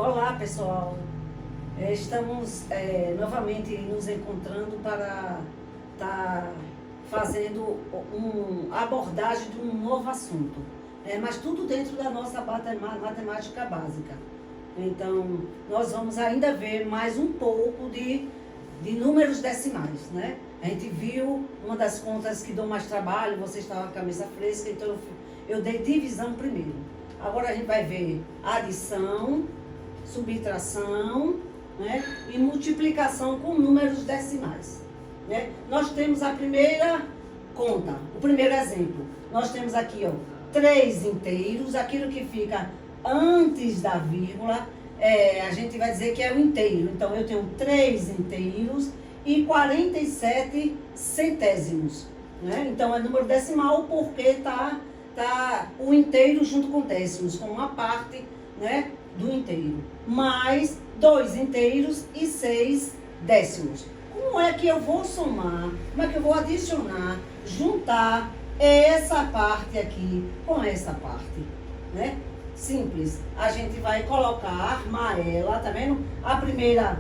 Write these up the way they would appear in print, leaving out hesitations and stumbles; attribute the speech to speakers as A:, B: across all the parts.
A: Olá, pessoal. Estamos novamente nos encontrando para estar fazendo a abordagem de um novo assunto, mas tudo dentro da nossa matemática básica. Então, nós vamos ainda ver mais um pouco de números decimais, né? A gente viu uma das contas que dão mais trabalho, você estava com a cabeça fresca, então eu dei divisão primeiro. Agora a gente vai ver adição, subtração, né, e multiplicação com números decimais, né? Nós temos a primeira conta, o primeiro exemplo. Nós temos aqui, ó, 3 inteiros, aquilo que fica antes da vírgula, a gente vai dizer que é o inteiro. Então, eu tenho 3 inteiros e 47 centésimos, né? Então, é número decimal porque tá o inteiro junto com décimos, com uma parte, né, do inteiro, mais 2 inteiros e 6 décimos. Como é que eu vou somar? Como é que eu vou adicionar, juntar essa parte aqui com essa parte, né? Simples. A gente vai colocar, armar ela, tá vendo? A primeira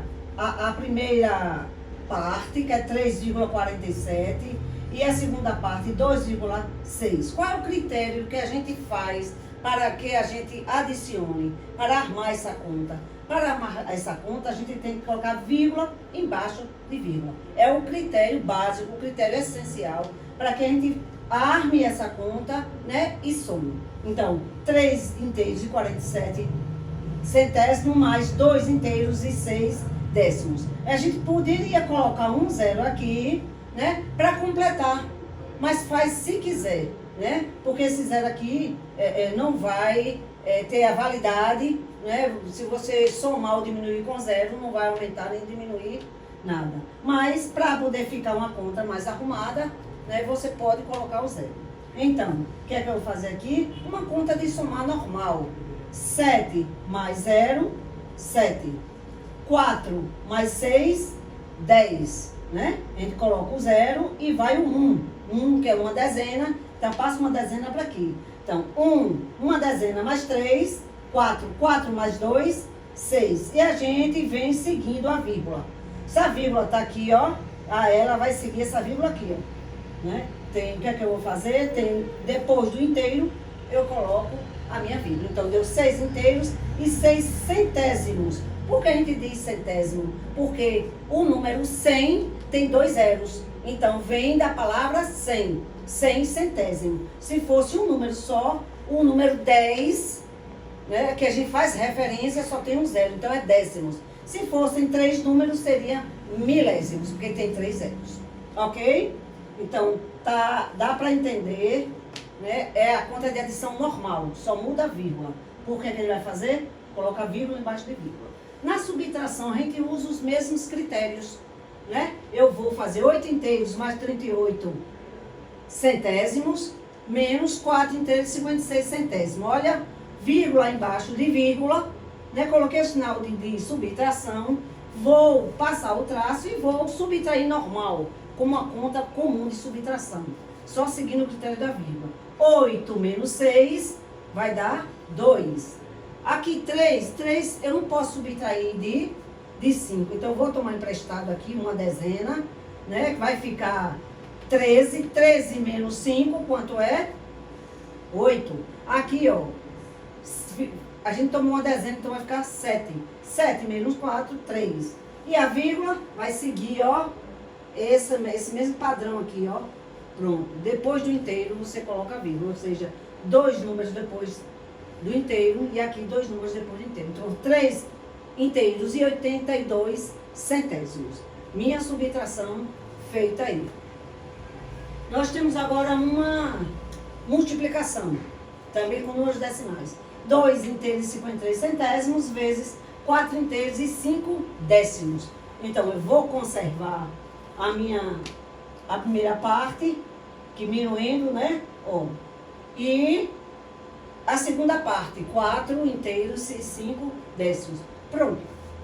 A: parte, que é 3,47, e a segunda parte, 2,6. Qual é o critério que a gente faz para que a gente adicione, para armar essa conta? Para armar essa conta, a gente tem que colocar vírgula embaixo de vírgula. É o critério básico, o critério essencial para que a gente arme essa conta, né, e some. Então, 3 inteiros e 47 centésimos mais 2 inteiros e 6 décimos. A gente poderia colocar um zero aqui, né, para completar, mas faz se quiser, né, porque esse zero aqui não vai ter a validade, né, se você somar ou diminuir com zero, não vai aumentar nem diminuir nada. Mas para poder ficar uma conta mais arrumada, né, você pode colocar o zero. Então, o que é que eu vou fazer aqui? Uma conta de somar normal. 7 mais 0, 7. 4 mais 6, 10. Né? A gente coloca o 0 e vai o 1. 1, que é uma dezena, então passa uma dezena para aqui. Então, uma dezena mais 3, 4. 4 mais 2, 6. E a gente vem seguindo a vírgula. Se a vírgula está aqui, ó, ela vai seguir essa vírgula aqui, ó. Né? O que é que eu vou fazer? Depois do inteiro, eu coloco a minha vírgula. Então, deu 6 inteiros e 6 centésimos. Por que a gente diz centésimo? Porque o número 100 tem 2 zeros. Então, vem da palavra 100. 100 centésimo. Se fosse um número só, o número 10, né, que a gente faz referência, só tem um zero. Então, é décimos. Se fossem 3 números, seria milésimos, porque tem 3 zeros. Ok? Então, dá para entender, né? É a conta de adição normal, só muda a vírgula. Por que ele vai fazer? Coloca vírgula embaixo de vírgula. Na subtração, a gente usa os mesmos critérios, né? Eu vou fazer 8 inteiros mais 38 centésimos, menos 4 inteiros e 56 centésimos. Olha, vírgula embaixo de vírgula, né? Coloquei o sinal de subtração, vou passar o traço e vou subtrair normal, como uma conta comum de subtração, só seguindo o critério da vírgula. 8 menos 6 vai dar 2. Aqui 3 eu não posso subtrair de 5, então eu vou tomar emprestado aqui uma dezena, né, que vai ficar 13. 13 menos 5, quanto é? 8. Aqui, ó, a gente tomou uma dezena, então vai ficar 7. 7 menos 4, 3. E a vírgula vai seguir, ó, esse mesmo padrão aqui, ó. Pronto. Depois do inteiro, você coloca a vírgula, ou seja, 2 números depois do inteiro e aqui 2 números depois do inteiro. Então, 3 inteiros e 82 centésimos. Minha subtração feita aí. Nós temos agora uma multiplicação, também com números decimais. 2 inteiros e 53 centésimos vezes 4 inteiros e 5 décimos. Então, eu vou conservar a primeira parte, diminuindo, né? Ó, e a segunda parte, 4 inteiros e 5 décimos. Pronto.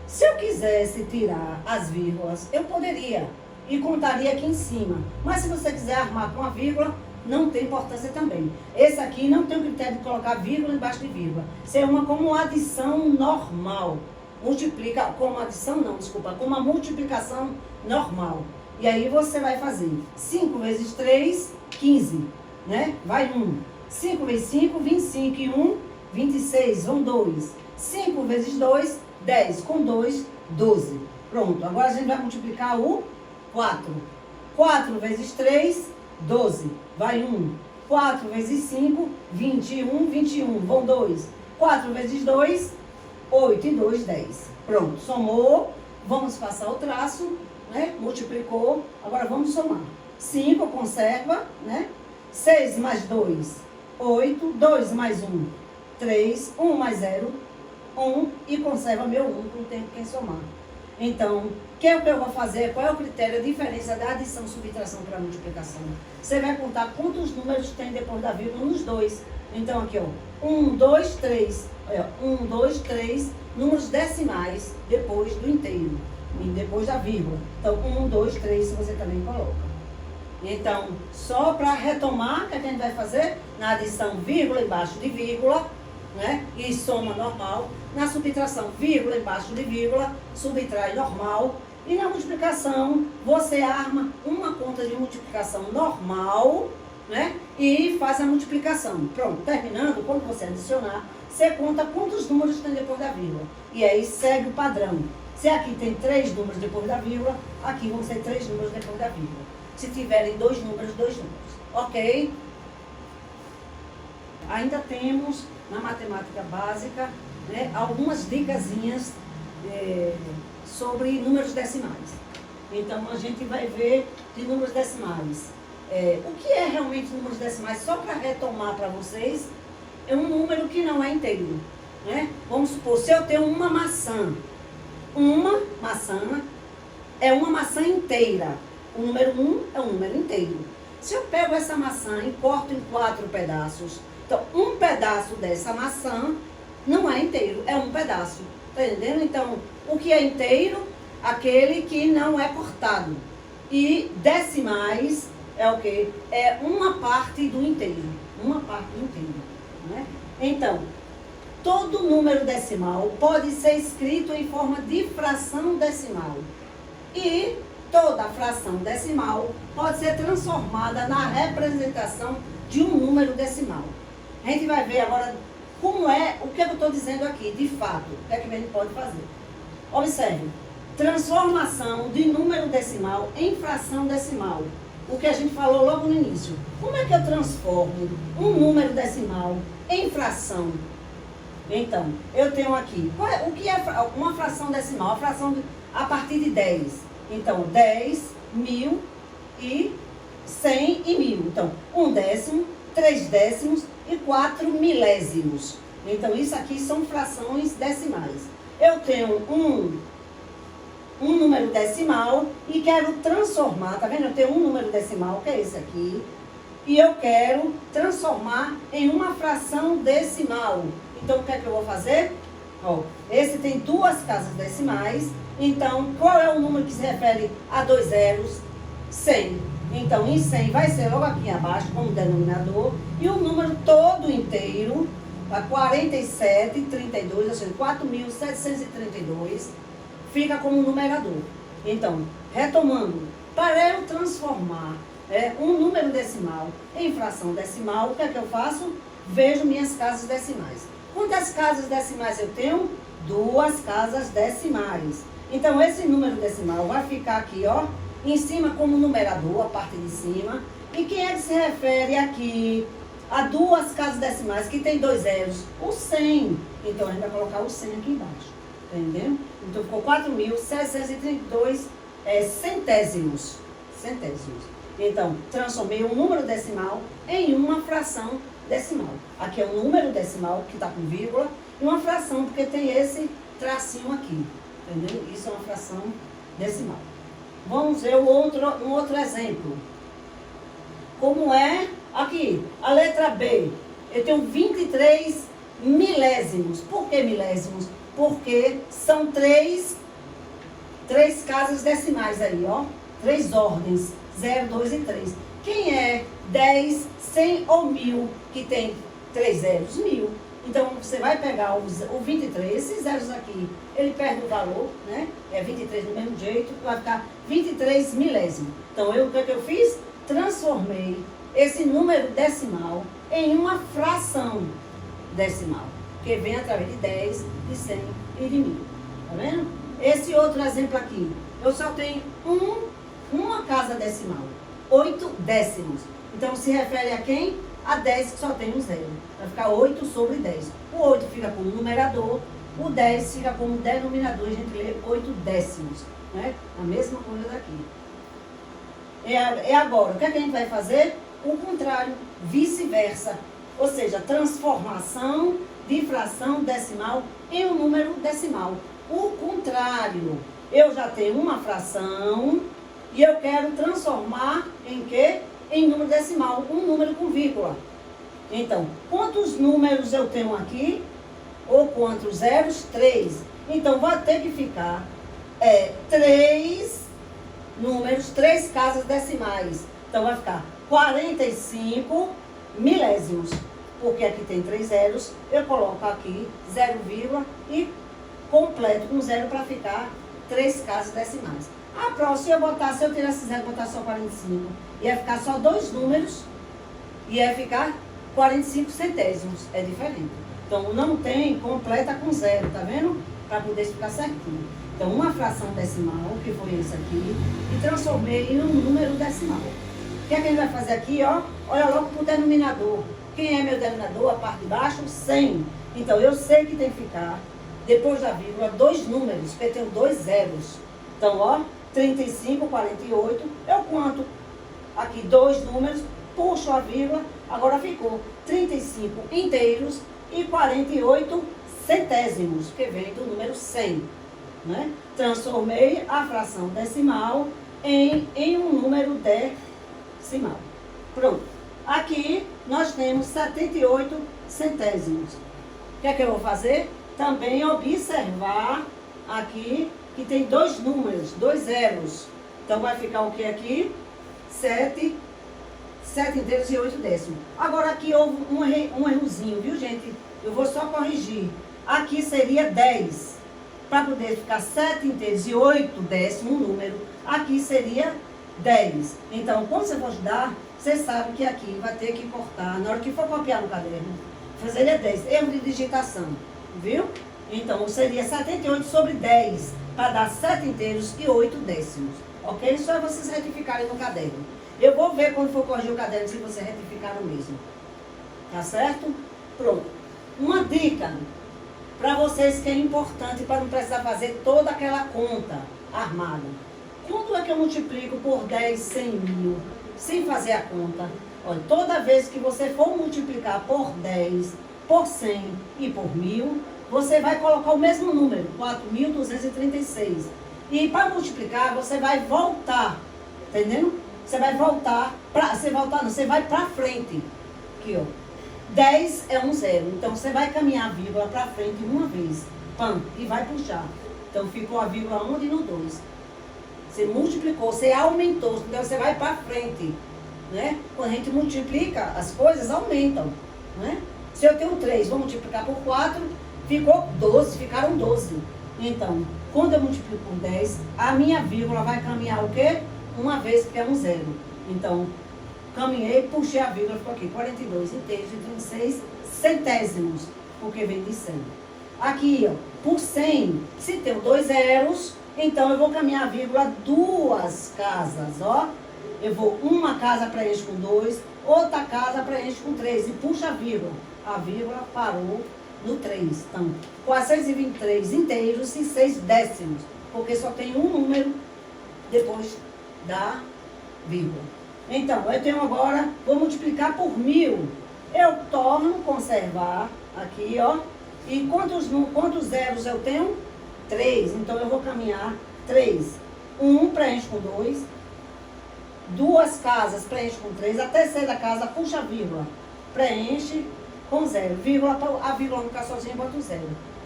A: Se eu quisesse tirar as vírgulas, eu poderia e contaria aqui em cima. Mas se você quiser armar com a vírgula, não tem importância também. Esse aqui não tem o critério de colocar vírgula embaixo de vírgula. Isso é uma como adição normal. Multiplica, como adição não, desculpa, como uma multiplicação normal. E aí você vai fazer 5 vezes 3, 15, né? Vai 1. 5 vezes 5, 25 e 1, 26, vão 2. 5 vezes 2, 10, com 2, 12. Pronto, agora a gente vai multiplicar o 4. 4 vezes 3, 12, vai 1. 4 vezes 5, 21, 21, vão 2. 4 vezes 2, 8 e 2, 10. Pronto, somou, vamos passar o traço, né? Multiplicou, agora vamos somar. 5 conserva, né? 6 mais 2, 8, 2 mais 1, 3, 1 mais 0, 1 e conserva meu 1, que não tem quem somar. Então, o que é o que eu vou fazer? Qual é o critério, a diferença da adição, subtração para multiplicação? Você vai contar quantos números tem depois da vírgula nos dois. Então, aqui, ó, 1, 2, 3. Olha, 1, 2, 3, números decimais depois do inteiro. E depois da vírgula. Então, 1, 2, 3, você também coloca. Então, só para retomar, o que a gente vai fazer? Na adição, vírgula embaixo de vírgula, né? E soma normal. Na subtração, vírgula embaixo de vírgula, subtrai normal. E na multiplicação, você arma uma conta de multiplicação normal, né? E faz a multiplicação. Pronto, terminando, quando você adicionar, você conta quantos números tem depois da vírgula. E aí segue o padrão. Se aqui tem 3 números depois da vírgula, aqui vão ser 3 números depois da vírgula. Se tiverem 2 números, 2 números. Ok? Ainda temos, na matemática básica, né, algumas dicasinhas sobre números decimais. Então, a gente vai ver de números decimais. O que é realmente números decimais? Só para retomar para vocês, é um número que não é inteiro. Né? Vamos supor, se eu tenho uma maçã é uma maçã inteira. O número 1 é um número inteiro. Se eu pego essa maçã e corto em 4 pedaços, então um pedaço dessa maçã não é inteiro, é um pedaço. Tá entendendo? Então, o que é inteiro? Aquele que não é cortado. E decimais é o quê? É uma parte do inteiro. Uma parte do inteiro. Né? Então, todo número decimal pode ser escrito em forma de fração decimal. E toda fração decimal pode ser transformada na representação de um número decimal. A gente vai ver agora como é, o que eu estou dizendo aqui, de fato, o que é que a gente pode fazer. Observe, transformação de número decimal em fração decimal. O que a gente falou logo no início. Como é que eu transformo um número decimal em fração? Então, eu tenho aqui, o que é uma fração decimal? A fração a partir de 10. Então, 10, 1000 e 100 e 1000. Então, 1 décimo, 3 décimos e 4 milésimos. Então, isso aqui são frações decimais. Eu tenho um número decimal e quero transformar, tá vendo? Eu tenho um número decimal, que é esse aqui, e eu quero transformar em uma fração decimal. Então, o que é que eu vou fazer? Ó, esse tem 2 casas decimais. Então, qual é o número que se refere a 2 zeros? 100. Então, em 100 vai ser logo aqui abaixo, como denominador. E o número todo inteiro, tá? 4732, ou seja, 4.732, fica como numerador. Então, retomando, para eu transformar um número decimal em fração decimal, o que é que eu faço? Vejo minhas casas decimais. Quantas casas decimais eu tenho? 2 casas decimais. Então, esse número decimal vai ficar aqui, ó, em cima como numerador, a parte de cima. E quem é que se refere aqui a 2 casas decimais que tem 2 zeros? O 100. Então, a gente vai colocar o 100 aqui embaixo. Entendeu? Então, ficou 4.732 centésimos. Centésimos. Então, transformei um número decimal em uma fração decimal. Aqui é um número decimal que está com vírgula e uma fração, porque tem esse tracinho aqui. Entendeu? Isso é uma fração decimal. Vamos ver um outro exemplo. Como é aqui, a letra B. Eu tenho 23 milésimos. Por que milésimos? Porque são 3 casas decimais aí, ó. 3 ordens. 0, 2 e 3. Quem é 10, 100 ou 1000 que tem 3 zeros? 1000. Então, você vai pegar o 23, esses zeros aqui, ele perde o valor, né? É 23 do mesmo jeito, vai ficar 23 milésimos. Então, o que eu fiz? Transformei esse número decimal em uma fração decimal, que vem através de 10, de 100 e de 1000. Tá vendo? Esse outro exemplo aqui, eu só tenho uma casa decimal, 8 décimos. Então, se refere a quem? A 10 que só tem um zero. Vai ficar 8 sobre 10. O 8 fica como numerador, o 10 fica como denominador. A gente lê 8 décimos. Né? A mesma coisa daqui. Agora, o que, é que a gente vai fazer? O contrário, vice-versa. Ou seja, transformação de fração decimal em um número decimal. O contrário, eu já tenho uma fração e eu quero transformar em quê? Em número decimal, um número com vírgula. Então, quantos números eu tenho aqui? Ou quantos zeros? 3. Então, vai ter que ficar 3 números, 3 casas decimais. Então, vai ficar 45 milésimos. Porque aqui tem 3 zeros, eu coloco aqui 0, e completo com 0 para ficar 3 casas decimais. A próxima, se eu tirar esse 0 e botar só 45, ia ficar só 2 números, ia ficar 45 centésimos. É diferente. Então, não tem, completa com 0, tá vendo? Para poder ficar certinho. Então, uma fração decimal, que foi esse aqui, e transformei em um número decimal. O que é que a gente vai fazer aqui, ó? Olha logo para o denominador. Quem é meu denominador? A parte de baixo, 100. Então, eu sei que tem que ficar, depois da vírgula, 2 números, porque eu tenho 2 zeros. Então, ó, 35, 48, eu conto aqui 2 números, puxo a vírgula, agora ficou 35 inteiros e 48 centésimos, que vem do número 100. Né? Transformei a fração decimal em um número decimal. Pronto. Aqui nós temos 78 centésimos. O que é que eu vou fazer? Também observar aqui que tem 2 números, 2 zeros. Então vai ficar o que aqui? 7 inteiros e 8 décimos. Agora aqui houve um errozinho, viu, gente? Eu vou só corrigir. Aqui seria 10. Para poder ficar 7 inteiros e 8 décimos, um número, aqui seria 10. Então, quando você for estudar, você sabe que aqui vai ter que cortar. Na hora que for copiar no caderno, fazer 10. Erro de digitação, viu? Então, seria 78 sobre 10, para dar 7 inteiros e 8 décimos. Ok? Só vocês retificarem no caderno. Eu vou ver quando for corrigir o caderno se vocês retificaram mesmo. Tá certo? Pronto. Uma dica para vocês que é importante para não precisar fazer toda aquela conta armada. Quanto é que eu multiplico por 10, 100 mil? Sem fazer a conta. Olha, toda vez que você for multiplicar por 10, por 100 e por 1000, você vai colocar o mesmo número, 4.236. E para multiplicar, você vai voltar, entendendo? Você vai voltar, você vai para frente. Aqui, ó. 10 é um zero, então você vai caminhar a vírgula para frente uma vez, pam, e vai puxar. Então ficou a vírgula onde no 2. Você multiplicou, você aumentou, então você vai para frente, né? Quando a gente multiplica, as coisas aumentam, né? Se eu tenho 3, vou multiplicar por 4, ficou 12, ficaram 12. Então, quando eu multiplico por 10, a minha vírgula vai caminhar o quê? Uma vez, que é um zero. Então, caminhei, puxei a vírgula, ficou aqui, 42 inteiros e 26 centésimos, porque vem de 100. Aqui, ó, por 100, se tem 2 zeros, então eu vou caminhar a vírgula 2 casas, ó. Eu vou, uma casa preenche com 2, outra casa preenche com 3, e puxa a vírgula. A vírgula parou no 3. Então, 423 inteiros e 6 décimos, porque só tem um número depois da vírgula. Então, eu tenho agora, vou multiplicar por 1000. Eu torno conservar aqui, ó. E quantos zeros eu tenho? 3. Então, eu vou caminhar 3. 1 preenche com 2. 2 casas preenche com 3. A terceira casa puxa a vírgula. Preenche com 0. Vírgula, a vírgula não ficar sozinha, bota o 0.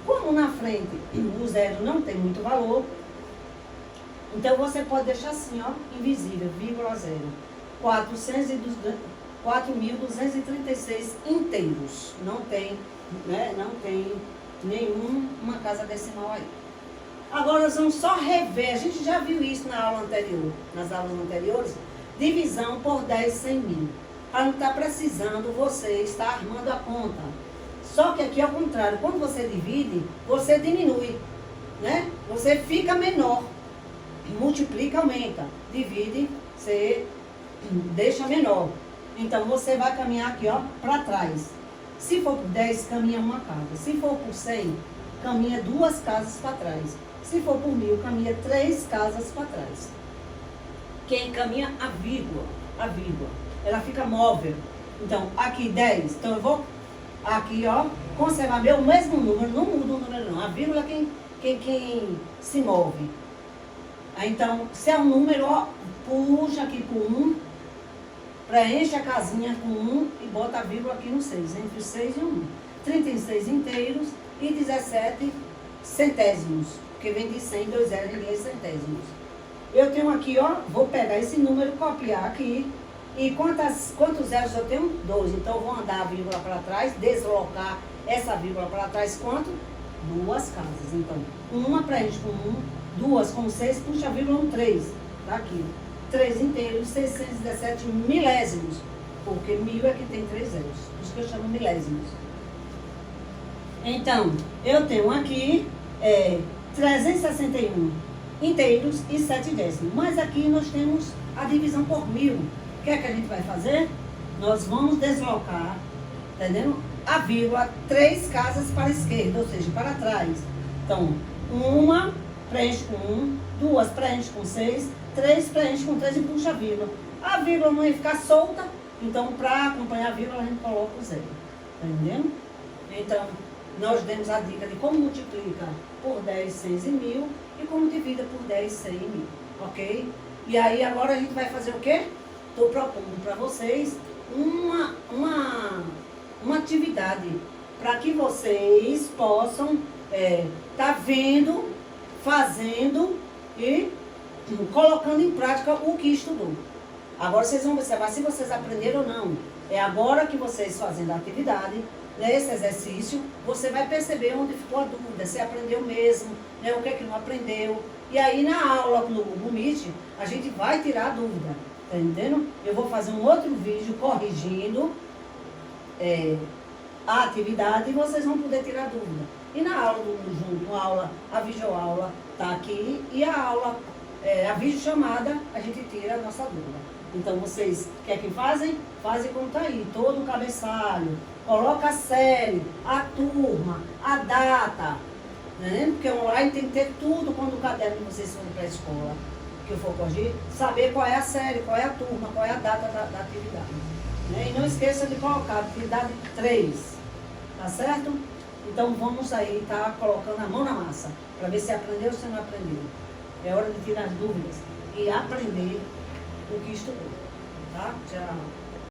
A: Como na frente o 0 não tem muito valor, então você pode deixar assim, ó, invisível, vírgula 0. 4.236 inteiros. Não tem, né? Não tem nenhuma casa decimal aí. Agora nós vamos só rever, a gente já viu isso na aula anterior, nas aulas anteriores, divisão por 10 100 mil. Para não estar precisando você estar armando a conta. Só que aqui é o contrário, quando você divide, você diminui, né? Você fica menor, multiplica, aumenta, divide, você deixa menor. Então você vai caminhar aqui, ó, para trás. Se for por 10, caminha uma casa. Se for por 100, caminha 2 casas para trás. Se for por 1000, caminha 3 casas para trás. Quem caminha a vírgula, ela fica móvel. Então, aqui 10, então eu vou aqui, ó, conservar meu mesmo número, não muda o número não. A vírgula é quem se move. Aí, então, se é um número, ó, puxa aqui com 1, preenche a casinha com 1 e bota a vírgula aqui no 6, entre o 6 e o 1. 36 inteiros e 17 centésimos, porque vem de 100, 2 zeros em inglês, centésimos. Eu tenho aqui, ó, vou pegar esse número, copiar aqui, e quantos zeros eu tenho? 12. Então, eu vou andar a vírgula para trás, deslocar essa vírgula para trás, quanto? 2 casas. Então, uma preenche com 1, 2 com 6, puxa a vírgula 3, tá aqui. 3 inteiros, 617 milésimos, porque 1000 é que tem 3 zeros, por isso que eu chamo milésimos. Então, eu tenho aqui 361 inteiros e 7 décimos, mas aqui nós temos a divisão por 1000. O que é que a gente vai fazer? Nós vamos deslocar, entendendo? A vírgula 3 casas para a esquerda, ou seja, para trás. Então, uma preenche com 1, 2 preenche com 6, 3 preenche com 3 e puxa a vírgula. A vírgula não ia ficar solta, então para acompanhar a vírgula a gente coloca o 0. Tá entendendo? Então, nós demos a dica de como multiplica por 10, 100 e 1000 e como divide por 10, 100 e 1000. Ok? E aí agora a gente vai fazer o quê? Estou propondo para vocês uma atividade para que vocês possam tá vendo, fazendo e colocando em prática o que estudou. Agora vocês vão observar se vocês aprenderam ou não. É agora que vocês fazendo a atividade, nesse exercício, você vai perceber onde ficou a dúvida, se aprendeu mesmo, né, o que é que não aprendeu. E aí na aula no Google Meet, a gente vai tirar a dúvida, tá entendendo? Eu vou fazer um outro vídeo corrigindo a atividade e vocês vão poder tirar a dúvida. E na aula junto, a videoaula tá aqui e a aula, a videochamada, a gente tira a nossa dúvida. Então vocês, o que é que fazem? Fazem como tá aí, todo o cabeçalho, coloca a série, a turma, a data, né? Porque online tem que ter tudo quando o caderno de vocês forem para a escola, que eu for corrigir, saber qual é a série, qual é a turma, qual é a data da atividade. Né? E não esqueça de colocar atividade 3, tá certo? Então vamos aí, tá colocando a mão na massa, para ver se aprendeu ou se não aprendeu. É hora de tirar as dúvidas e aprender o que estudou. Tá? Tchau.